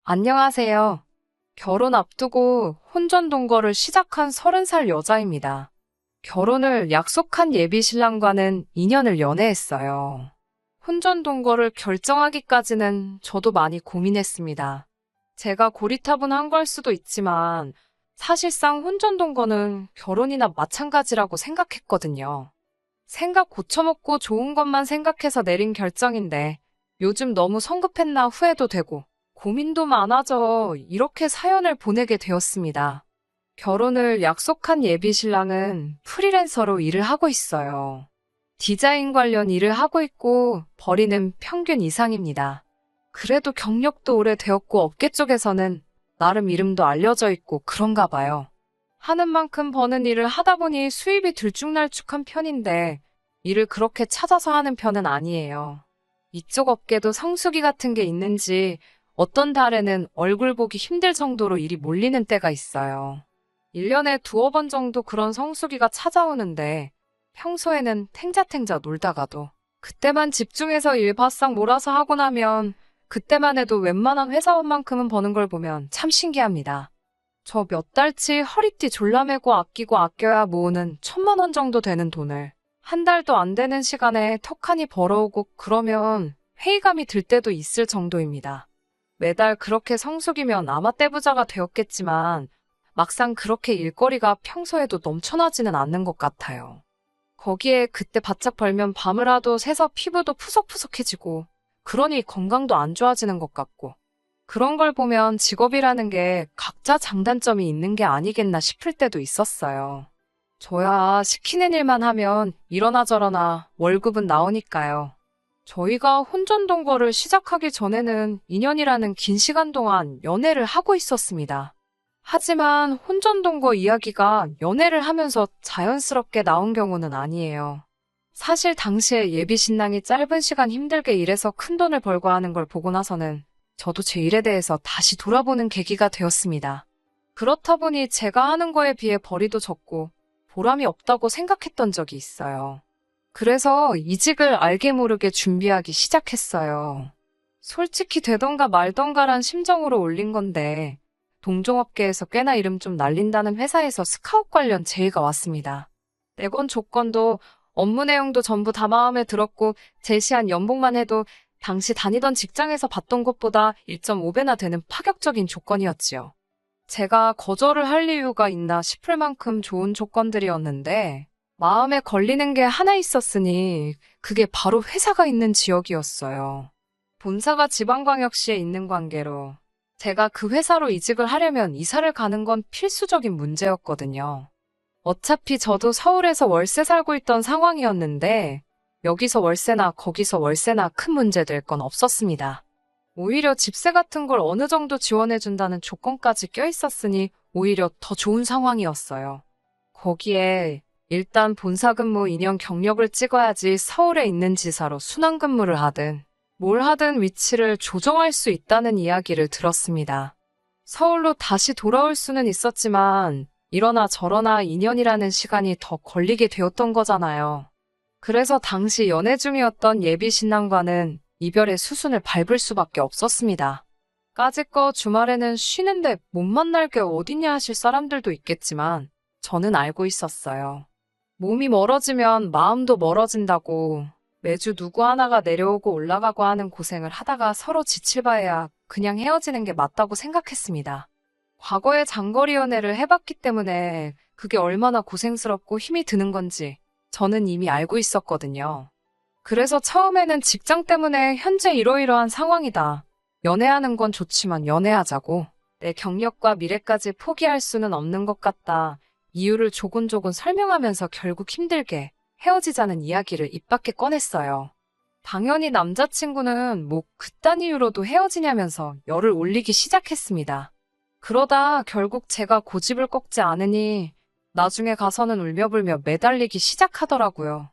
안녕하세요. 결혼 앞두고 혼전 동거를 시작한 30살 여자입니다. 결혼을 약속한 예비 신랑과는 2년을 연애했어요. 혼전 동거를 결정하기까지는 저도 많이 고민했습니다. 제가 고리타분한 걸 수도 있지만 사실상 혼전 동거는 결혼이나 마찬가지라고 생각했거든요. 생각 고쳐먹고 좋은 것만 생각해서 내린 결정인데 요즘 너무 성급했나 후회도 되고 고민도 많아져 이렇게 사연을 보내게 되었습니다. 결혼을 약속한 예비 신랑은 프리랜서로 일을 하고 있어요. 디자인 관련 일을 하고 있고 벌이는 평균 이상입니다. 그래도 경력도 오래되었고 업계 쪽에서는 나름 이름도 알려져 있고 그런가 봐요. 하는 만큼 버는 일을 하다 보니 수입이 들쭉날쭉한 편인데 일을 그렇게 찾아서 하는 편은 아니에요. 이쪽 업계도 성수기 같은 게 있는지 어떤 달에는 얼굴 보기 힘들 정도로 일이 몰리는 때가 있어요. 1년에 두어 번 정도 그런 성수기가 찾아오는데 평소에는 탱자탱자 놀다가도 그때만 집중해서 일 바싹 몰아서 하고 나면 그때만 해도 웬만한 회사원만큼은 버는 걸 보면 참 신기합니다. 저 몇 달치 허리띠 졸라매고 아끼고 아껴야 모으는 1,000만 원 정도 되는 돈을 한 달도 안 되는 시간에 턱하니 벌어오고 그러면 회의감이 들 때도 있을 정도입니다. 매달 그렇게 성수기면 아마 떼부자가 되었겠지만 막상 그렇게 일거리가 평소에도 넘쳐나지는 않는 것 같아요. 거기에 그때 바짝 벌면 밤을라도 새서 피부도 푸석푸석해지고 그러니 건강도 안 좋아지는 것 같고 그런 걸 보면 직업이라는 게 각자 장단점이 있는 게 아니겠나 싶을 때도 있었어요. 저야 시키는 일만 하면 이러나 저러나 월급은 나오니까요. 저희가 혼전 동거를 시작하기 전에는 2년이라는 긴 시간 동안 연애를 하고 있었습니다. 하지만 혼전 동거 이야기가 연애를 하면서 자연스럽게 나온 경우는 아니에요. 사실 당시에 예비 신랑이 짧은 시간 힘들게 일해서 큰 돈을 벌고 하는 걸 보고 나서는 저도 제 일에 대해서 다시 돌아보는 계기가 되었습니다. 그렇다 보니 제가 하는 거에 비해 벌이도 적고 보람이 없다고 생각했던 적이 있어요. 그래서 이직을 알게 모르게 준비하기 시작했어요. 솔직히 되던가 말던가란 심정으로 올린 건데 동종업계에서 꽤나 이름 좀 날린다는 회사에서 스카웃 관련 제의가 왔습니다. 내건 조건도 업무 내용도 전부 다 마음에 들었고 제시한 연봉만 해도 당시 다니던 직장에서 받던 것보다 1.5배나 되는 파격적인 조건이었지요. 제가 거절을 할 이유가 있나 싶을 만큼 좋은 조건들이었는데 마음에 걸리는 게 하나 있었으니 그게 바로 회사가 있는 지역이었어요. 본사가 지방광역시에 있는 관계로 제가 그 회사로 이직을 하려면 이사를 가는 건 필수적인 문제였거든요. 어차피 저도 서울에서 월세 살고 있던 상황이었는데 여기서 월세나 거기서 월세나 큰 문제 될 건 없었습니다. 오히려 집세 같은 걸 어느 정도 지원해준다는 조건까지 껴있었으니 오히려 더 좋은 상황이었어요. 거기에 일단 본사 근무 2년 경력을 찍어야지 서울에 있는 지사로 순환 근무를 하든 뭘 하든 위치를 조정할 수 있다는 이야기를 들었습니다. 서울로 다시 돌아올 수는 있었지만 이러나 저러나 2년이라는 시간이 더 걸리게 되었던 거잖아요. 그래서 당시 연애 중이었던 예비 신랑과는 이별의 수순을 밟을 수밖에 없었습니다. 까짓거 주말에는 쉬는데 못 만날 게 어딨냐 하실 사람들도 있겠지만 저는 알고 있었어요. 몸이 멀어지면 마음도 멀어진다고 매주 누구 하나가 내려오고 올라가고 하는 고생을 하다가 서로 지칠 바에야 그냥 헤어지는 게 맞다고 생각했습니다. 과거에 장거리 연애를 해봤기 때문에 그게 얼마나 고생스럽고 힘이 드는 건지 저는 이미 알고 있었거든요. 그래서 처음에는 직장 때문에 현재 이러이러한 상황이다. 연애하는 건 좋지만 연애하자고. 내 경력과 미래까지 포기할 수는 없는 것 같다. 이유를 조곤조곤 설명하면서 결국 힘들게 헤어지자는 이야기를 입 밖에 꺼냈어요. 당연히 남자친구는 뭐 그딴 이유로도 헤어지냐면서 열을 올리기 시작했습니다. 그러다 결국 제가 고집을 꺾지 않으니 나중에 가서는 울며불며 매달리기 시작하더라고요.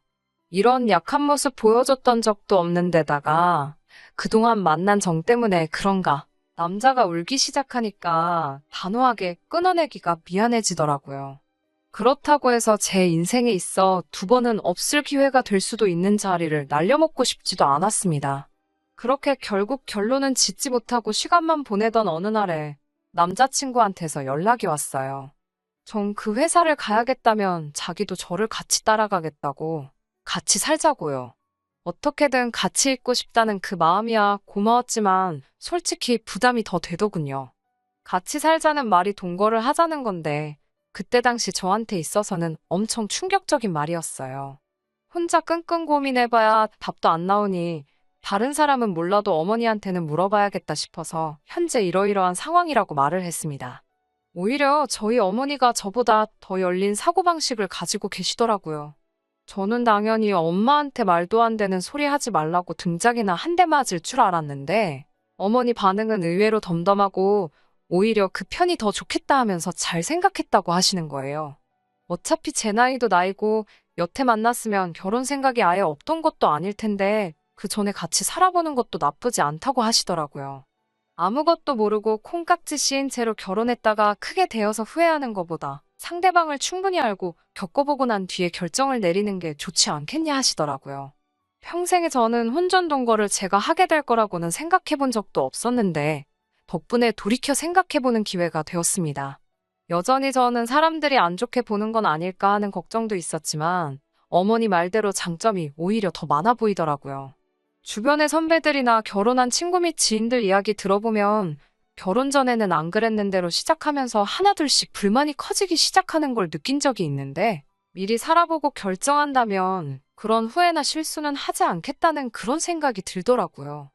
이런 약한 모습 보여줬던 적도 없는데다가 그동안 만난 정 때문에 그런가 남자가 울기 시작하니까 단호하게 끊어내기가 미안해지더라고요. 그렇다고 해서 제 인생에 있어 두 번은 없을 기회가 될 수도 있는 자리를 날려먹고 싶지도 않았습니다. 그렇게 결국 결론은 짓지 못하고 시간만 보내던 어느 날에 남자친구한테서 연락이 왔어요. 전 그 회사를 가야겠다면 자기도 저를 같이 따라가겠다고, 같이 살자고요. 어떻게든 같이 있고 싶다는 그 마음이야 고마웠지만 솔직히 부담이 더 되더군요. 같이 살자는 말이 동거를 하자는 건데 그때 당시 저한테 있어서는 엄청 충격적인 말이었어요. 혼자 끙끙 고민해봐야 답도 안 나오니 다른 사람은 몰라도 어머니한테는 물어봐야겠다 싶어서 현재 이러이러한 상황이라고 말을 했습니다. 오히려 저희 어머니가 저보다 더 열린 사고방식을 가지고 계시더라고요. 저는 당연히 엄마한테 말도 안 되는 소리 하지 말라고 등짝이나 한 대 맞을 줄 알았는데 어머니 반응은 의외로 덤덤하고 오히려 그 편이 더 좋겠다 하면서 잘 생각했다고 하시는 거예요. 어차피 제 나이도 나이고 여태 만났으면 결혼 생각이 아예 없던 것도 아닐 텐데 그 전에 같이 살아보는 것도 나쁘지 않다고 하시더라고요. 아무것도 모르고 콩깍지 씌인 채로 결혼했다가 크게 되어서 후회하는 것보다 상대방을 충분히 알고 겪어보고 난 뒤에 결정을 내리는 게 좋지 않겠냐 하시더라고요. 평생에 저는 혼전동거를 제가 하게 될 거라고는 생각해 본 적도 없었는데 덕분에 돌이켜 생각해보는 기회가 되었습니다. 여전히 저는 사람들이 안 좋게 보는 건 아닐까 하는 걱정도 있었지만 어머니 말대로 장점이 오히려 더 많아 보이더라고요. 주변의 선배들이나 결혼한 친구 및 지인들 이야기 들어보면 결혼 전에는 안 그랬는데로 시작하면서 하나둘씩 불만이 커지기 시작하는 걸 느낀 적이 있는데 미리 살아보고 결정한다면 그런 후회나 실수는 하지 않겠다는 그런 생각이 들더라고요.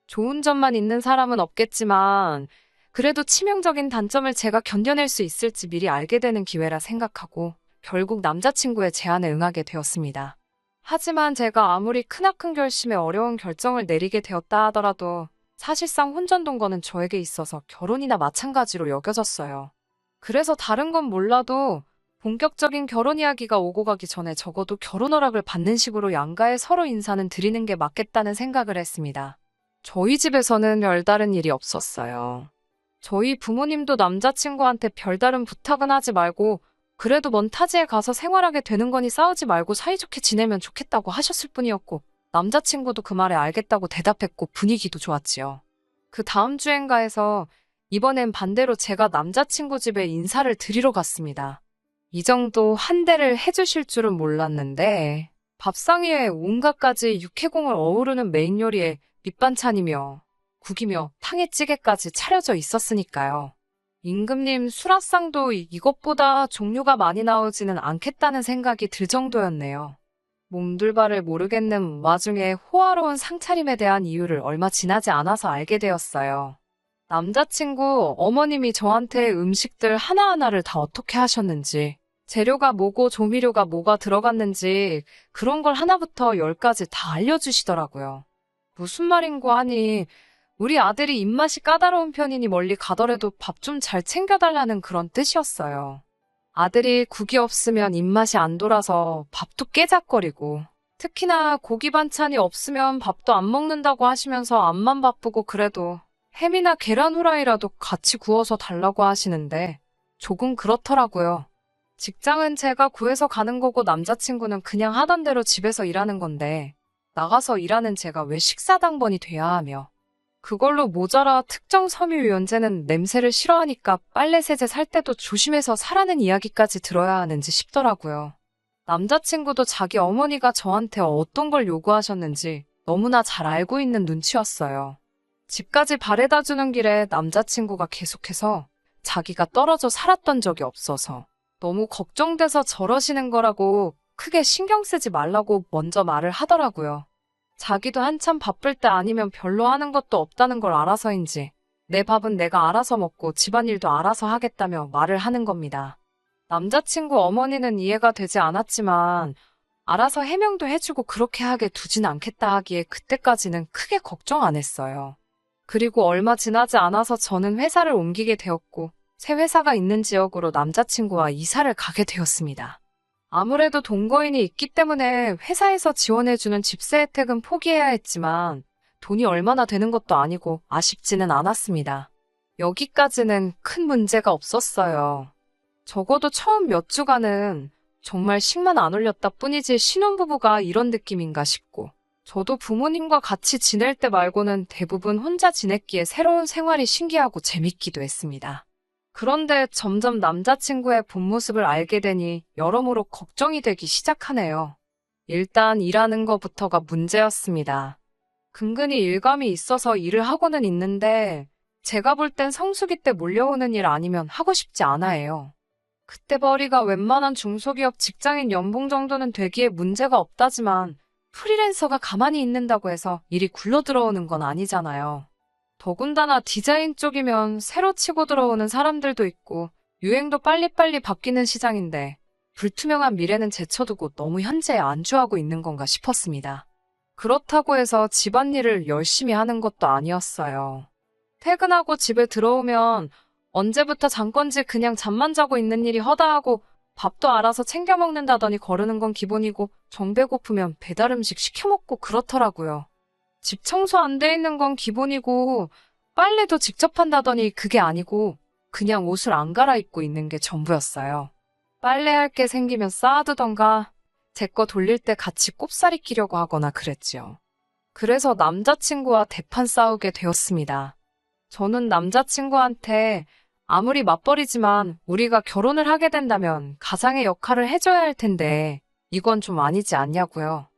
좋은 점만 있는 사람은 없겠지만 그래도 치명적인 단점을 제가 견뎌낼 수 있을지 미리 알게 되는 기회라 생각하고 결국 남자친구의 제안에 응하게 되었습니다. 하지만 제가 아무리 크나큰 결심에 어려운 결정을 내리게 되었다 하더라도 사실상 혼전동거는 저에게 있어서 결혼이나 마찬가지로 여겨졌어요. 그래서 다른 건 몰라도 본격적인 결혼 이야기가 오고 가기 전에 적어도 결혼 허락을 받는 식으로 양가에 서로 인사는 드리는 게 맞겠다는 생각을 했습니다. 저희 집에서는 별다른 일이 없었어요. 저희 부모님도 남자친구한테 별다른 부탁은 하지 말고 그래도 먼 타지에 가서 생활하게 되는 거니 싸우지 말고 사이좋게 지내면 좋겠다고 하셨을 뿐이었고 남자친구도 그 말에 알겠다고 대답했고 분위기도 좋았지요. 그 다음 주엔가에서 이번엔 반대로 제가 남자친구 집에 인사를 드리러 갔습니다. 이 정도 한 대를 해주실 줄은 몰랐는데 밥상 위에 온갖 가지 육해공을 어우르는 메인 요리에 밑반찬이며 국이며 탕에 찌개까지 차려져 있었으니까요. 임금님 수라상도 이것보다 종류가 많이 나오지는 않겠다는 생각이 들 정도였네요. 몸둘바를 모르겠는 와중에 호화로운 상차림에 대한 이유를 얼마 지나지 않아서 알게 되었어요. 남자친구 어머님이 저한테 음식들 하나하나를 다 어떻게 하셨는지, 재료가 뭐고 조미료가 뭐가 들어갔는지 그런 걸 하나부터 열까지 다 알려주시더라고요. 무슨 말인고 하니 우리 아들이 입맛이 까다로운 편이니 멀리 가더라도 밥 좀 잘 챙겨달라는 그런 뜻이었어요. 아들이 국이 없으면 입맛이 안 돌아서 밥도 깨작거리고 특히나 고기 반찬이 없으면 밥도 안 먹는다고 하시면서 앞만 바쁘고 그래도 햄이나 계란 후라이라도 같이 구워서 달라고 하시는데 조금 그렇더라고요. 직장은 제가 구해서 가는 거고 남자친구는 그냥 하던 대로 집에서 일하는 건데 나가서 일하는 제가 왜 식사당번이 돼야 하며 그걸로 모자라 특정 섬유유연제는 냄새를 싫어하니까 빨래 세제 살 때도 조심해서 사라는 이야기까지 들어야 하는지 싶더라고요. 남자친구도 자기 어머니가 저한테 어떤 걸 요구하셨는지 너무나 잘 알고 있는 눈치였어요. 집까지 바래다 주는 길에 남자친구가 계속해서 자기가 떨어져 살았던 적이 없어서 너무 걱정돼서 저러시는 거라고 크게 신경 쓰지 말라고 먼저 말을 하더라고요. 자기도 한참 바쁠 때 아니면 별로 하는 것도 없다는 걸 알아서인지 내 밥은 내가 알아서 먹고 집안일도 알아서 하겠다며 말을 하는 겁니다. 남자친구 어머니는 이해가 되지 않았지만 알아서 해명도 해주고 그렇게 하게 두진 않겠다 하기에 그때까지는 크게 걱정 안 했어요. 그리고 얼마 지나지 않아서 저는 회사를 옮기게 되었고 새 회사가 있는 지역으로 남자친구와 이사를 가게 되었습니다. 아무래도 동거인이 있기 때문에 회사에서 지원해주는 집세 혜택은 포기해야 했지만 돈이 얼마나 되는 것도 아니고 아쉽지는 않았습니다. 여기까지는 큰 문제가 없었어요. 적어도 처음 몇 주간은 정말 식만 안 올렸다 뿐이지 신혼부부가 이런 느낌인가 싶고 저도 부모님과 같이 지낼 때 말고는 대부분 혼자 지냈기에 새로운 생활이 신기하고 재밌기도 했습니다. 그런데 점점 남자친구의 본 모습을 알게 되니 여러모로 걱정이 되기 시작하네요. 일단 일하는 것부터가 문제였습니다. 근근히 일감이 있어서 일을 하고는 있는데 제가 볼 땐 성수기 때 몰려오는 일 아니면 하고 싶지 않아 해요. 그때 벌이가 웬만한 중소기업 직장인 연봉 정도는 되기에 문제가 없다지만 프리랜서가 가만히 있는다고 해서 일이 굴러 들어오는 건 아니잖아요. 더군다나 디자인 쪽이면 새로 치고 들어오는 사람들도 있고 유행도 빨리빨리 바뀌는 시장인데 불투명한 미래는 제쳐두고 너무 현재에 안주하고 있는 건가 싶었습니다. 그렇다고 해서 집안일을 열심히 하는 것도 아니었어요. 퇴근하고 집에 들어오면 언제부터 잔 건지 그냥 잠만 자고 있는 일이 허다하고 밥도 알아서 챙겨 먹는다더니 거르는 건 기본이고 정 배고프면 배달 음식 시켜 먹고 그렇더라고요. 집 청소 안 돼 있는 건 기본이고 빨래도 직접 한다더니 그게 아니고 그냥 옷을 안 갈아입고 있는 게 전부였어요. 빨래할 게 생기면 쌓아두던가 제 거 돌릴 때 같이 꼽사리 끼려고 하거나 그랬지요. 그래서 남자친구와 대판 싸우게 되었습니다. 저는 남자친구한테 아무리 맞벌이지만 우리가 결혼을 하게 된다면 가장의 역할을 해줘야 할 텐데 이건 좀 아니지 않냐고요.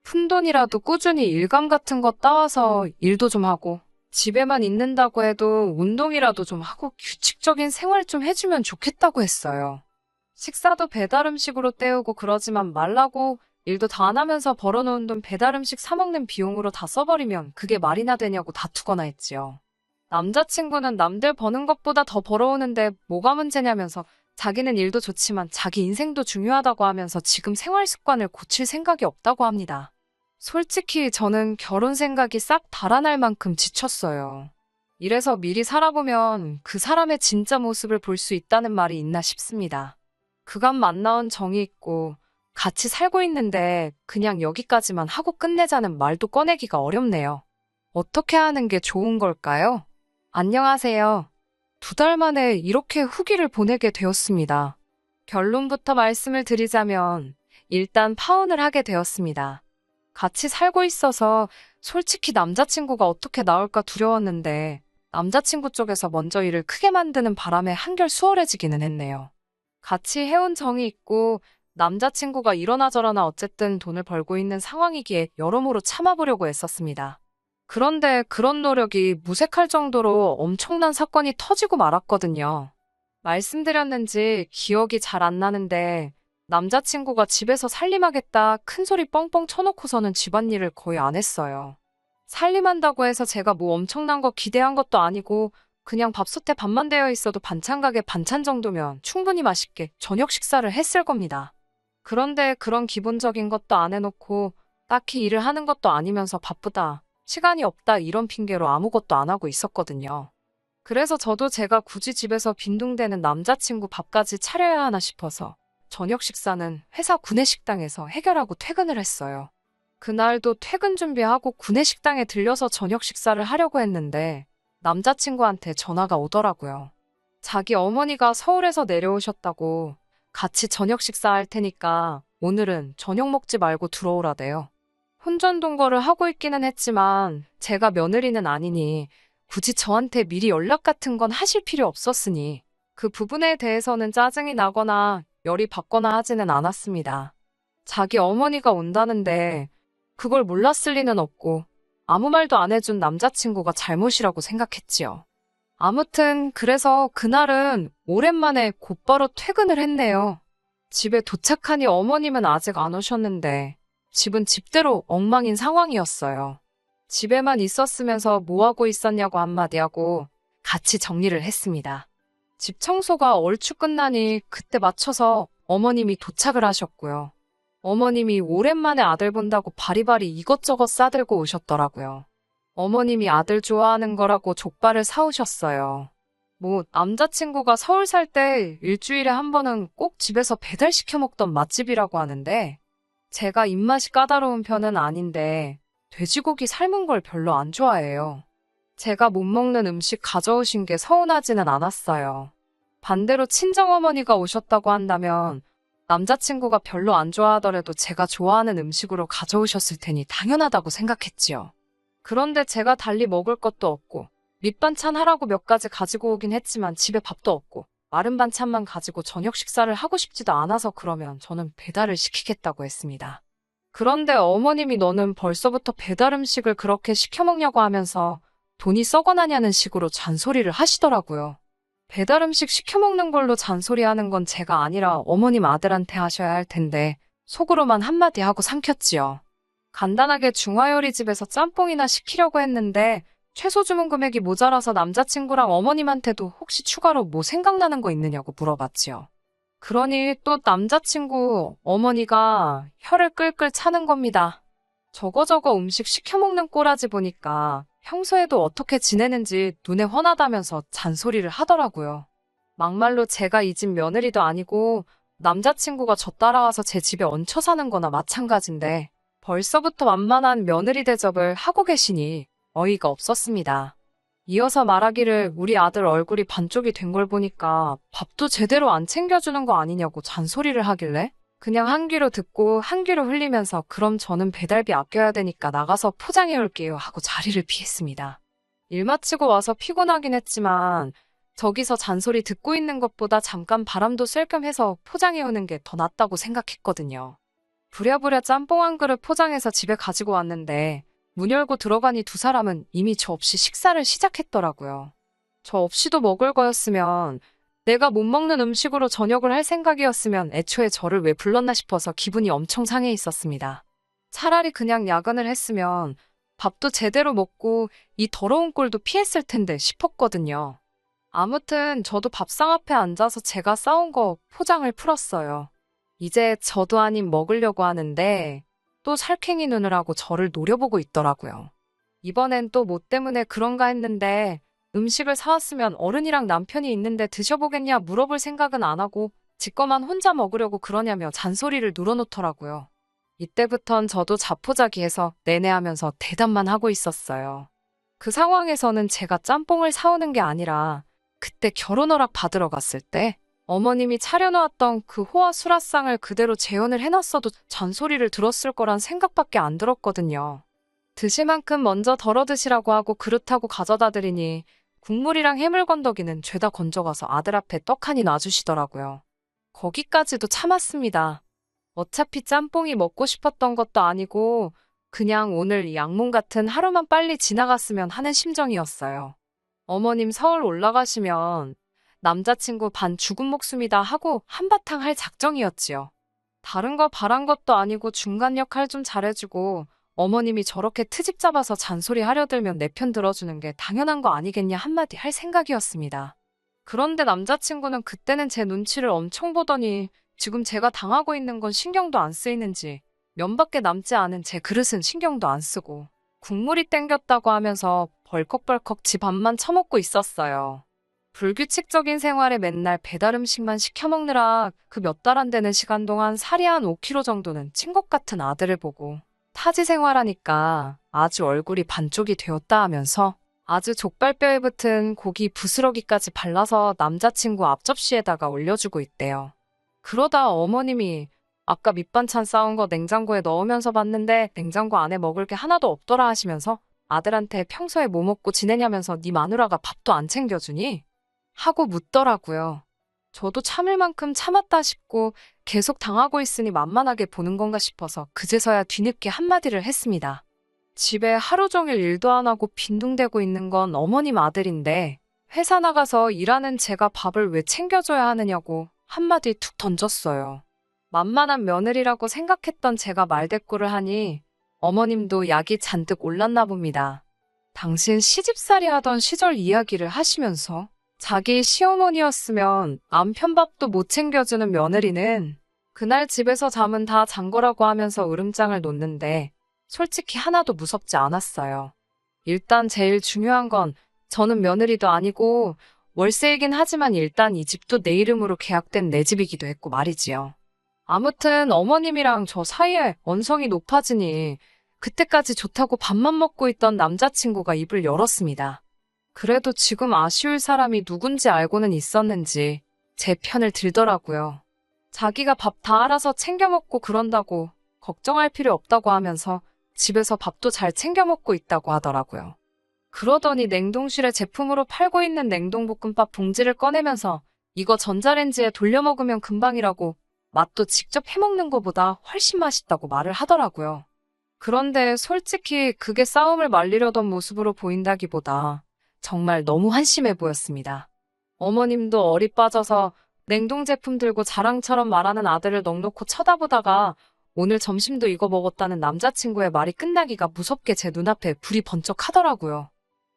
푼돈이라도 꾸준히 일감 같은 거 따와서 일도 좀 하고 집에만 있는다고 해도 운동이라도 좀 하고 규칙적인 생활 좀 해주면 좋겠다고 했어요. 식사도 배달 음식으로 때우고 그러지만 말라고 일도 다 안 하면서 벌어놓은 돈 배달 음식 사 먹는 비용으로 다 써버리면 그게 말이나 되냐고 다투거나 했지요. 남자친구는 남들 버는 것보다 더 벌어오는데 뭐가 문제냐면서 자기는 일도 좋지만 자기 인생도 중요하다고 하면서 지금 생활 습관을 고칠 생각이 없다고 합니다. 솔직히 저는 결혼 생각이 싹 달아날 만큼 지쳤어요. 이래서 미리 살아보면 그 사람의 진짜 모습을 볼 수 있다는 말이 있나 싶습니다. 그간 만나온 정이 있고 같이 살고 있는데 그냥 여기까지만 하고 끝내자는 말도 꺼내기가 어렵네요. 어떻게 하는 게 좋은 걸까요? 안녕하세요. 2달 만에 이렇게 후기를 보내게 되었습니다. 결론부터 말씀을 드리자면 일단 파혼을 하게 되었습니다. 같이 살고 있어서 솔직히 남자친구가 어떻게 나올까 두려웠는데 남자친구 쪽에서 먼저 일을 크게 만드는 바람에 한결 수월해지기는 했네요. 같이 해온 정이 있고 남자친구가 이러나 저러나 어쨌든 돈을 벌고 있는 상황이기에 여러모로 참아보려고 애썼습니다. 그런데 그런 노력이 무색할 정도로 엄청난 사건이 터지고 말았거든요. 말씀드렸는지 기억이 잘 안 나는데 남자친구가 집에서 살림하겠다 큰 소리 뻥뻥 쳐놓고서는 집안일을 거의 안 했어요. 살림한다고 해서 제가 뭐 엄청난 거 기대한 것도 아니고 그냥 밥솥에 밥만 되어 있어도 반찬 가게 반찬 정도면 충분히 맛있게 저녁 식사를 했을 겁니다. 그런데 그런 기본적인 것도 안 해놓고 딱히 일을 하는 것도 아니면서 바쁘다, 시간이 없다 이런 핑계로 아무것도 안 하고 있었거든요. 그래서 저도 제가 굳이 집에서 빈둥대는 남자친구 밥까지 차려야 하나 싶어서 저녁 식사는 회사 구내식당에서 해결하고 퇴근을 했어요. 그날도 퇴근 준비하고 구내식당에 들려서 저녁 식사를 하려고 했는데 남자친구한테 전화가 오더라고요. 자기 어머니가 서울에서 내려오셨다고 같이 저녁 식사할 테니까 오늘은 저녁 먹지 말고 들어오라대요. 혼전동거를 하고 있기는 했지만 제가 며느리는 아니니 굳이 저한테 미리 연락 같은 건 하실 필요 없었으니 그 부분에 대해서는 짜증이 나거나 열이 받거나 하지는 않았습니다. 자기 어머니가 온다는데 그걸 몰랐을 리는 없고 아무 말도 안 해준 남자친구가 잘못이라고 생각했지요. 아무튼 그래서 그날은 오랜만에 곧바로 퇴근을 했네요. 집에 도착하니 어머님은 아직 안 오셨는데 집은 집대로 엉망인 상황이었어요. 집에만 있었으면서 뭐하고 있었냐고 한마디 하고 같이 정리를 했습니다. 집 청소가 얼추 끝나니 그때 맞춰서 어머님이 도착을 하셨고요. 어머님이 오랜만에 아들 본다고 바리바리 이것저것 싸들고 오셨더라고요. 어머님이 아들 좋아하는 거라고 족발을 사오셨어요. 뭐 남자친구가 서울 살 때 일주일에 한 번은 꼭 집에서 배달시켜 먹던 맛집이라고 하는데 제가 입맛이 까다로운 편은 아닌데 돼지고기 삶은 걸 별로 안 좋아해요. 제가 못 먹는 음식 가져오신 게 서운하지는 않았어요. 반대로 친정어머니가 오셨다고 한다면 남자친구가 별로 안 좋아하더라도 제가 좋아하는 음식으로 가져오셨을 테니 당연하다고 생각했지요. 그런데 제가 달리 먹을 것도 없고 밑반찬 하라고 몇 가지 가지고 오긴 했지만 집에 밥도 없고 마른 반찬만 가지고 저녁 식사를 하고 싶지도 않아서 그러면 저는 배달을 시키겠다고 했습니다. 그런데 어머님이 너는 벌써부터 배달 음식을 그렇게 시켜 먹냐고 하면서 돈이 썩어나냐는 식으로 잔소리를 하시더라고요. 배달 음식 시켜 먹는 걸로 잔소리하는 건 제가 아니라 어머님 아들한테 하셔야 할 텐데 속으로만 한마디 하고 삼켰지요. 간단하게 중화요리집에서 짬뽕이나 시키려고 했는데 최소 주문 금액이 모자라서 남자친구랑 어머님한테도 혹시 추가로 뭐 생각나는 거 있느냐고 물어봤지요. 그러니 또 남자친구 어머니가 혀를 끌끌 차는 겁니다. 저거저거 음식 시켜 먹는 꼬라지 보니까 평소에도 어떻게 지내는지 눈에 훤하다면서 잔소리를 하더라고요. 막말로 제가 이 집 며느리도 아니고 남자친구가 저 따라와서 제 집에 얹혀 사는 거나 마찬가지인데 벌써부터 완만한 며느리 대접을 하고 계시니 어이가 없었습니다. 이어서 말하기를 우리 아들 얼굴이 반쪽이 된 걸 보니까 밥도 제대로 안 챙겨주는 거 아니냐고 잔소리를 하길래 그냥 한 귀로 듣고 한 귀로 흘리면서 그럼 저는 배달비 아껴야 되니까 나가서 포장해 올게요 하고 자리를 피했습니다. 일 마치고 와서 피곤하긴 했지만 저기서 잔소리 듣고 있는 것보다 잠깐 바람도 쐴 겸 해서 포장해 오는 게 더 낫다고 생각했거든요. 부랴부랴 짬뽕 한 그릇 포장해서 집에 가지고 왔는데 문 열고 들어가니 두 사람은 이미 저 없이 식사를 시작했더라고요. 저 없이도 먹을 거였으면 내가 못 먹는 음식으로 저녁을 할 생각이었으면 애초에 저를 왜 불렀나 싶어서 기분이 엄청 상해 있었습니다. 차라리 그냥 야근을 했으면 밥도 제대로 먹고 이 더러운 꼴도 피했을 텐데 싶었거든요. 아무튼 저도 밥상 앞에 앉아서 제가 싸온 거 포장을 풀었어요. 이제 저도 한 입 먹으려고 하는데 또 살쾡이 눈을 하고 저를 노려보고 있더라고요. 이번엔 또 뭐 때문에 그런가 했는데 음식을 사왔으면 어른이랑 남편이 있는데 드셔보겠냐 물어볼 생각은 안 하고 지 거만 혼자 먹으려고 그러냐며 잔소리를 눌어놓더라고요. 이때부턴 저도 자포자기해서 내내하면서 대답만 하고 있었어요. 그 상황에서는 제가 짬뽕을 사오는 게 아니라 그때 결혼 허락 받으러 갔을 때 어머님이 차려놓았던 그 호화 수라상을 그대로 재현을 해놨어도 잔소리를 들었을 거란 생각밖에 안 들었거든요. 드실 만큼 먼저 덜어 드시라고 하고 그릇하고 가져다 드리니 국물이랑 해물 건더기는 죄다 건져가서 아들 앞에 떡하니 놔주시더라고요. 거기까지도 참았습니다. 어차피 짬뽕이 먹고 싶었던 것도 아니고 그냥 오늘 이 악몽 같은 하루만 빨리 지나갔으면 하는 심정이었어요. 어머님 서울 올라가시면 남자친구 반 죽은 목숨이다 하고 한바탕 할 작정이었지요. 다른 거 바란 것도 아니고 중간 역할 좀 잘해주고 어머님이 저렇게 트집 잡아서 잔소리 하려들면 내 편 들어주는 게 당연한 거 아니겠냐 한마디 할 생각이었습니다. 그런데 남자친구는 그때는 제 눈치를 엄청 보더니 지금 제가 당하고 있는 건 신경도 안 쓰이는지 면밖에 남지 않은 제 그릇은 신경도 안 쓰고 국물이 땡겼다고 하면서 벌컥벌컥 지 밥만 처먹고 있었어요. 불규칙적인 생활에 맨날 배달 음식만 시켜 먹느라 그 몇 달 안 되는 시간 동안 살이 한 5kg 정도는 찐 것 같은 아들을 보고 타지 생활하니까 아주 얼굴이 반쪽이 되었다 하면서 아주 족발뼈에 붙은 고기 부스러기까지 발라서 남자친구 앞접시에다가 올려주고 있대요. 그러다 어머님이 아까 밑반찬 싸운 거 냉장고에 넣으면서 봤는데 냉장고 안에 먹을 게 하나도 없더라 하시면서 아들한테 평소에 뭐 먹고 지내냐면서 네 마누라가 밥도 안 챙겨주니? 하고 묻더라고요. 저도 참을 만큼 참았다 싶고 계속 당하고 있으니 만만하게 보는 건가 싶어서 그제서야 뒤늦게 한마디를 했습니다. 집에 하루 종일 일도 안 하고 빈둥대고 있는 건 어머님 아들인데 회사 나가서 일하는 제가 밥을 왜 챙겨줘야 하느냐고 한마디 툭 던졌어요. 만만한 며느리라고 생각했던 제가 말대꾸를 하니 어머님도 약이 잔뜩 올랐나 봅니다. 당신 시집살이 하던 시절 이야기를 하시면서 자기 시어머니였으면 남편 밥도 못 챙겨주는 며느리는 그날 집에서 잠은 다 잔 거라고 하면서 으름장을 놓는데 솔직히 하나도 무섭지 않았어요. 일단 제일 중요한 건 저는 며느리도 아니고 월세이긴 하지만 일단 이 집도 내 이름으로 계약된 내 집이기도 했고 말이지요. 아무튼 어머님이랑 저 사이에 언성이 높아지니 그때까지 좋다고 밥만 먹고 있던 남자친구가 입을 열었습니다. 그래도 지금 아쉬울 사람이 누군지 알고는 있었는지 제 편을 들더라고요. 자기가 밥 다 알아서 챙겨 먹고 그런다고 걱정할 필요 없다고 하면서 집에서 밥도 잘 챙겨 먹고 있다고 하더라고요. 그러더니 냉동실에 제품으로 팔고 있는 냉동볶음밥 봉지를 꺼내면서 이거 전자레인지에 돌려 먹으면 금방이라고 맛도 직접 해먹는 것보다 훨씬 맛있다고 말을 하더라고요. 그런데 솔직히 그게 싸움을 말리려던 모습으로 보인다기보다 정말 너무 한심해 보였습니다. 어머님도 어리 빠져서 냉동 제품 들고 자랑처럼 말하는 아들을 넋놓고 쳐다보다가 오늘 점심도 이거 먹었다는 남자친구의 말이 끝나기가 무섭게 제 눈앞에 불이 번쩍 하더라고요.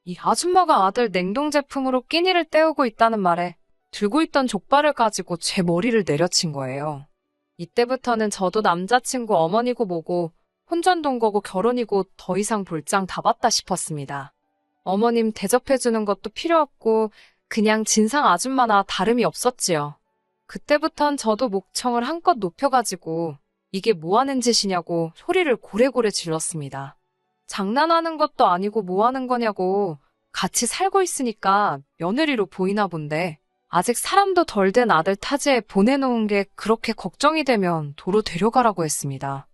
이 아줌마가 아들 냉동 제품으로 끼니를 때우고 있다는 말에 들고 있던 족발을 가지고 제 머리를 내려친 거예요. 이때부터는 저도 남자친구 어머니고 뭐고 혼전동거고 결혼이고 더 이상 볼장 다 봤다 싶었습니다. 어머님 대접해주는 것도 필요 없고 그냥 진상 아줌마나 다름이 없었지요. 그때부턴 저도 목청을 한껏 높여가지고 이게 뭐 하는 짓이냐고 소리를 고래고래 질렀습니다. 장난하는 것도 아니고 뭐 하는 거냐고 같이 살고 있으니까 며느리로 보이나 본데 아직 사람도 덜 된 아들 타지에 보내놓은 게 그렇게 걱정이 되면 도로 데려가라고 했습니다.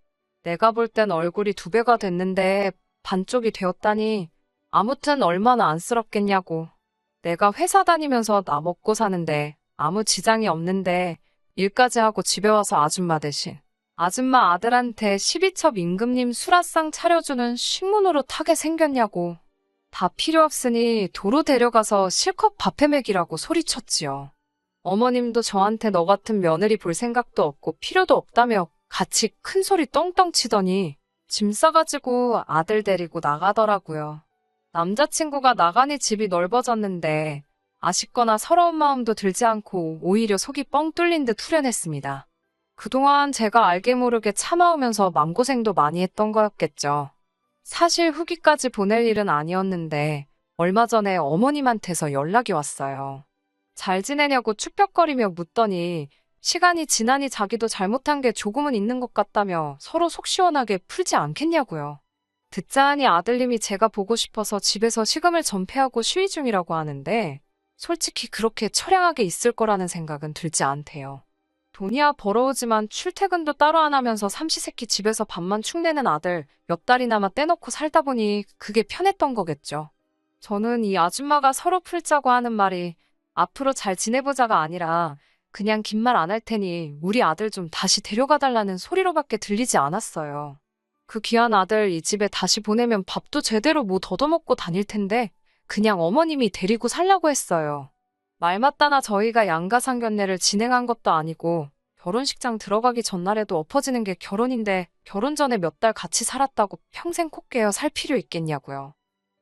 내가 볼 땐 얼굴이 2배가 됐는데 반쪽이 되었다니 아무튼 얼마나 안쓰럽겠냐고. 내가 회사 다니면서 나 먹고 사는데 아무 지장이 없는데 일까지 하고 집에 와서 아줌마 대신 아줌마 아들한테 12첩 임금님 수라상 차려주는 식문으로 타게 생겼냐고. 다 필요 없으니 도로 데려가서 실컷 밥해 먹이라고 소리쳤지요. 어머님도 저한테 너 같은 며느리 볼 생각도 없고 필요도 없다며 같이 큰 소리 떵떵 치더니 짐 싸가지고 아들 데리고 나가더라고요. 남자친구가 나가니 집이 넓어졌는데 아쉽거나 서러운 마음도 들지 않고 오히려 속이 뻥 뚫린 듯 후련했습니다. 그동안 제가 알게 모르게 참아오면서 마음고생도 많이 했던 거였겠죠. 사실 후기까지 보낼 일은 아니었는데 얼마 전에 어머님한테서 연락이 왔어요. 잘 지내냐고 축벽거리며 묻더니 시간이 지나니 자기도 잘못한 게 조금은 있는 것 같다며 서로 속 시원하게 풀지 않겠냐고요. 듣자 하니 아들님이 제가 보고 싶어서 집에서 식음을 전폐하고 쉬위 중이라고 하는데 솔직히 그렇게 처량하게 있을 거라는 생각은 들지 않대요. 돈이야 벌어오지만 출퇴근도 따로 안 하면서 삼시세끼 집에서 밥만 축내는 아들 몇 달이나마 떼놓고 살다 보니 그게 편했던 거겠죠. 저는 이 아줌마가 서로 풀자고 하는 말이 앞으로 잘 지내보자가 아니라 그냥 긴 말 안 할 테니 우리 아들 좀 다시 데려가 달라는 소리로밖에 들리지 않았어요. 그 귀한 아들 이 집에 다시 보내면 밥도 제대로 못 얻어먹고 다닐 텐데 그냥 어머님이 데리고 살라고 했어요. 말 맞다나 저희가 양가상견례를 진행한 것도 아니고 결혼식장 들어가기 전날에도 엎어지는 게 결혼인데 결혼 전에 몇 달 같이 살았다고 평생 콕 깨어 살 필요 있겠냐고요.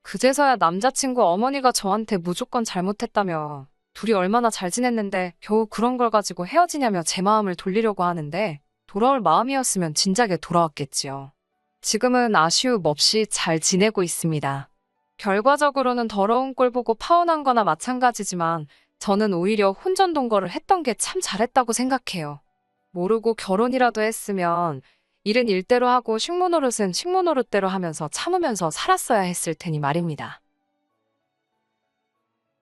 그제서야 남자친구 어머니가 저한테 무조건 잘못했다며 둘이 얼마나 잘 지냈는데 겨우 그런 걸 가지고 헤어지냐며 제 마음을 돌리려고 하는데 돌아올 마음이었으면 진작에 돌아왔겠지요. 지금은 아쉬움 없이 잘 지내고 있습니다. 결과적으로는 더러운 꼴 보고 파혼한 거나 마찬가지지만 저는 오히려 혼전동거를 했던 게 참 잘했다고 생각해요. 모르고 결혼이라도 했으면 일은 일대로 하고 식모노릇은 식모노릇대로 하면서 참으면서 살았어야 했을 테니 말입니다.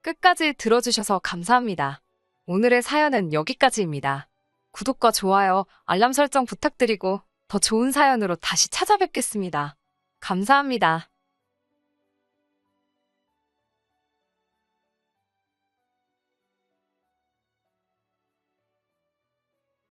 끝까지 들어주셔서 감사합니다. 오늘의 사연은 여기까지입니다. 구독과 좋아요, 알람 설정 부탁드리고 더 좋은 사연으로 다시 찾아뵙겠습니다. 감사합니다.